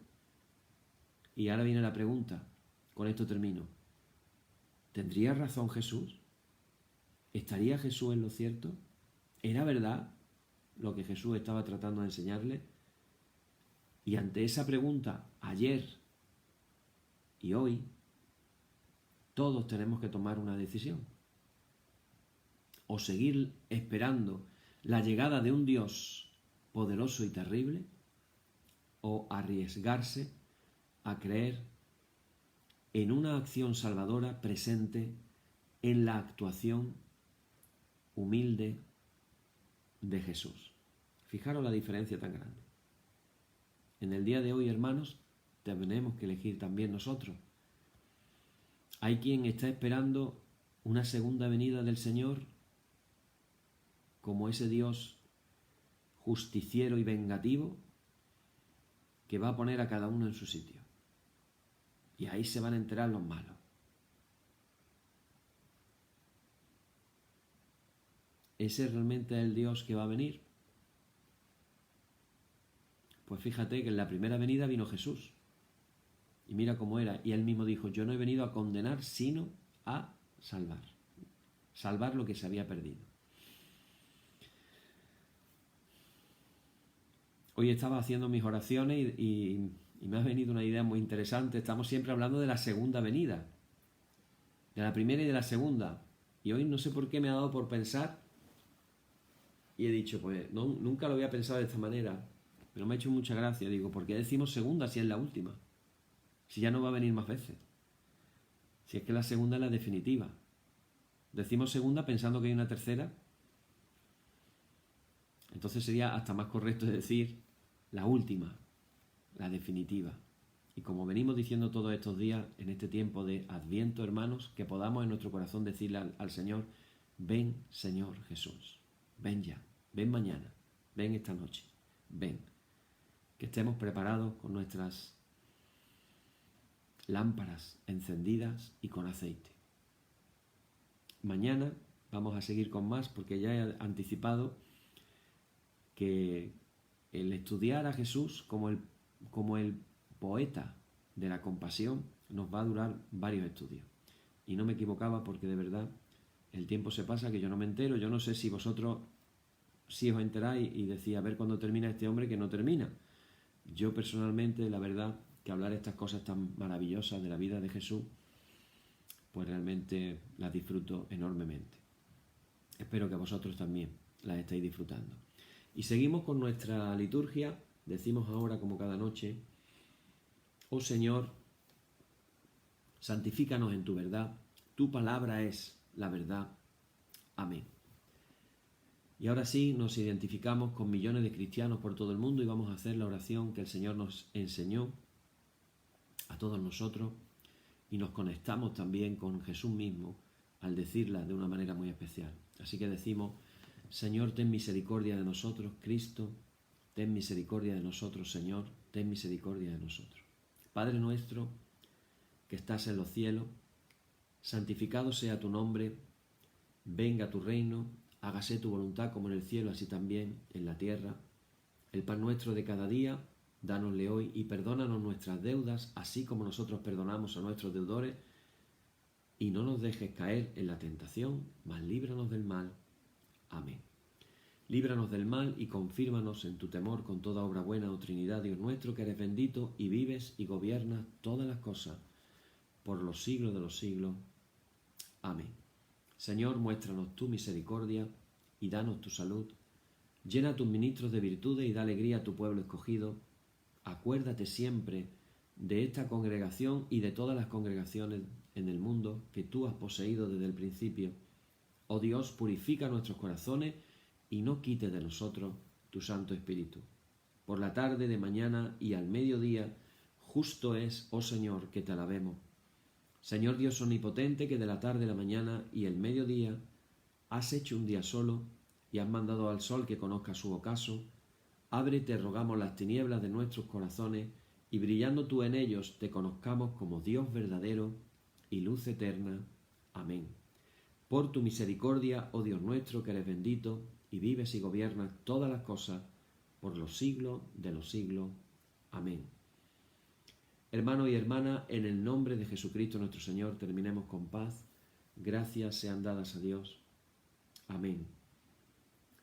Y ahora viene la pregunta, con esto termino. ¿Tendría razón Jesús? ¿Estaría Jesús en lo cierto? ¿Era verdad lo que Jesús estaba tratando de enseñarle? Y ante esa pregunta, ayer y hoy, todos tenemos que tomar una decisión. O seguir esperando la llegada de un Dios poderoso y terrible, o arriesgarse a creer en una acción salvadora presente en la actuación humilde de Jesús. Fijaros la diferencia tan grande. En el día de hoy, hermanos, tenemos que elegir también nosotros. Hay quien está esperando una segunda venida del Señor como ese Dios justiciero y vengativo que va a poner a cada uno en su sitio. Y ahí se van a enterar los malos. ¿Ese realmente es el Dios que va a venir? Pues fíjate que en la primera venida vino Jesús. Y mira cómo era. Y él mismo dijo, yo no he venido a condenar, sino a salvar. Salvar lo que se había perdido. Hoy estaba haciendo mis oraciones y me ha venido una idea muy interesante. Estamos siempre hablando de la segunda venida. De la primera y de la segunda. Y hoy no sé por qué me ha dado por pensar. Y he dicho, pues no, nunca lo había pensado de esta manera. Pero me ha hecho mucha gracia. Digo, ¿por qué decimos segunda si es la última? Si ya no va a venir más veces. Si es que la segunda es la definitiva. Decimos segunda pensando que hay una tercera. Entonces sería hasta más correcto decir la última, la definitiva. Y como venimos diciendo todos estos días, en este tiempo de Adviento, hermanos, que podamos en nuestro corazón decirle al Señor, ven, Señor Jesús, ven ya, ven mañana, ven esta noche, ven. Que estemos preparados con nuestras lámparas encendidas y con aceite. Mañana vamos a seguir con más porque ya he anticipado que el estudiar a Jesús como el poeta de la compasión nos va a durar varios estudios. y no me equivocaba porque de verdad el tiempo se pasa que yo no me entero. Yo no sé si vosotros sí os enteráis y decís a ver cuándo termina este hombre, que no termina. Yo personalmente, la verdad, que hablar estas cosas tan maravillosas de la vida de Jesús, pues realmente las disfruto enormemente. Espero que vosotros también las estéis disfrutando. Y seguimos con nuestra liturgia. Decimos ahora, como cada noche: oh Señor, santifícanos en tu verdad, tu palabra es la verdad. Amén. Y ahora sí, nos identificamos con millones de cristianos por todo el mundo y vamos a hacer la oración que el Señor nos enseñó a todos nosotros, y nos conectamos también con Jesús mismo al decirla de una manera muy especial. Así que decimos: Señor, ten misericordia de nosotros. Cristo, ten misericordia de nosotros. Señor, ten misericordia de nosotros. Padre nuestro que estás en los cielos, santificado sea tu nombre, venga tu reino, hágase tu voluntad como en el cielo, así también en la tierra. El pan nuestro de cada día, dánosle hoy, y perdónanos nuestras deudas, así como nosotros perdonamos a nuestros deudores, y no nos dejes caer en la tentación, mas líbranos del mal. Amén. Líbranos del mal y confírmanos en tu temor con toda obra buena, oh Trinidad, Dios nuestro, que eres bendito y vives y gobiernas todas las cosas por los siglos de los siglos. Amén. Señor, muéstranos tu misericordia y danos tu salud. Llena a tus ministros de virtudes y da alegría a tu pueblo escogido. Acuérdate siempre de esta congregación y de todas las congregaciones en el mundo que tú has poseído desde el principio. Oh Dios, purifica nuestros corazones y no quites de nosotros tu Santo Espíritu. Por la tarde, de mañana y al mediodía, justo es, oh Señor, que te alabemos. Señor Dios omnipotente, que de la tarde, la mañana y el mediodía has hecho un día solo y has mandado al sol que conozca su ocaso, abre, te rogamos, las tinieblas de nuestros corazones, y brillando tú en ellos te conozcamos como Dios verdadero y luz eterna. Amén. Por tu misericordia, oh Dios nuestro, que eres bendito y vives y gobiernas todas las cosas por los siglos de los siglos. Amén. Hermanos y hermanas, en el nombre de Jesucristo nuestro Señor, terminemos con paz. Gracias sean dadas a Dios. Amén.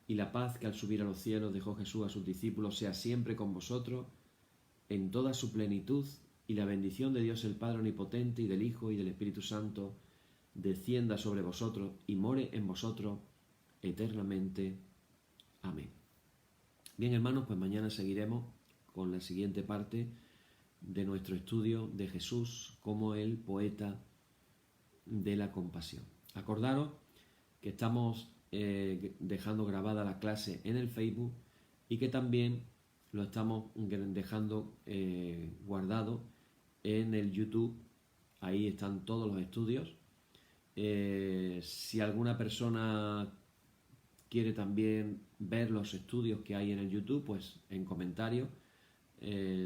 Y la paz que al subir a los cielos dejó Jesús a sus discípulos sea siempre con vosotros en toda su plenitud, y la bendición de Dios el Padre omnipotente y del Hijo y del Espíritu Santo descienda sobre vosotros y more en vosotros eternamente. Amén. Bien, hermanos, pues mañana seguiremos con la siguiente parte de nuestro estudio de Jesús como el poeta de la compasión. Acordaros que estamos dejando grabada la clase en el Facebook y que también lo estamos dejando guardado en el YouTube. Ahí están todos los estudios. Si alguna persona quiere también ver los estudios que hay en el YouTube, pues en comentarios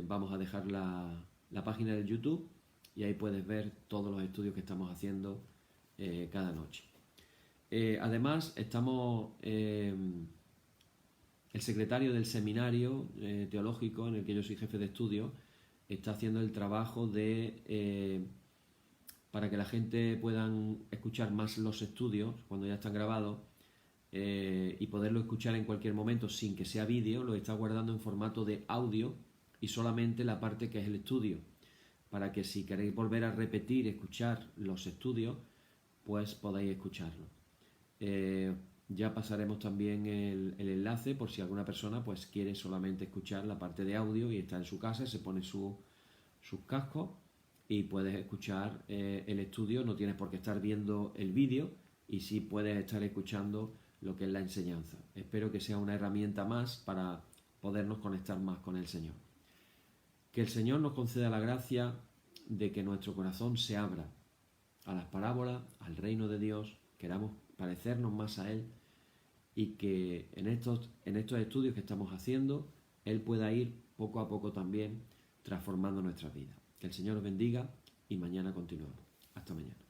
vamos a dejar la página del YouTube y ahí puedes ver todos los estudios que estamos haciendo cada noche. Además, estamos el secretario del seminario teológico en el que yo soy jefe de estudio está haciendo el trabajo de para que la gente pueda escuchar más los estudios cuando ya están grabados y poderlo escuchar en cualquier momento sin que sea vídeo. Lo está guardando en formato de audio y solamente la parte que es el estudio, para que si queréis volver a repetir, escuchar los estudios, pues podáis escucharlo. Ya pasaremos también el enlace por si alguna persona pues quiere solamente escuchar la parte de audio y está en su casa, se pone sus cascos y puedes escuchar el estudio. No tienes por qué estar viendo el vídeo y sí puedes estar escuchando lo que es la enseñanza. Espero que sea una herramienta más para podernos conectar más con el Señor. Que el Señor nos conceda la gracia de que nuestro corazón se abra a las parábolas, al reino de Dios, queramos parecernos más a Él y que en estos estudios que estamos haciendo, Él pueda ir poco a poco también transformando nuestras vidas. Que el Señor os bendiga y mañana continuamos. Hasta mañana.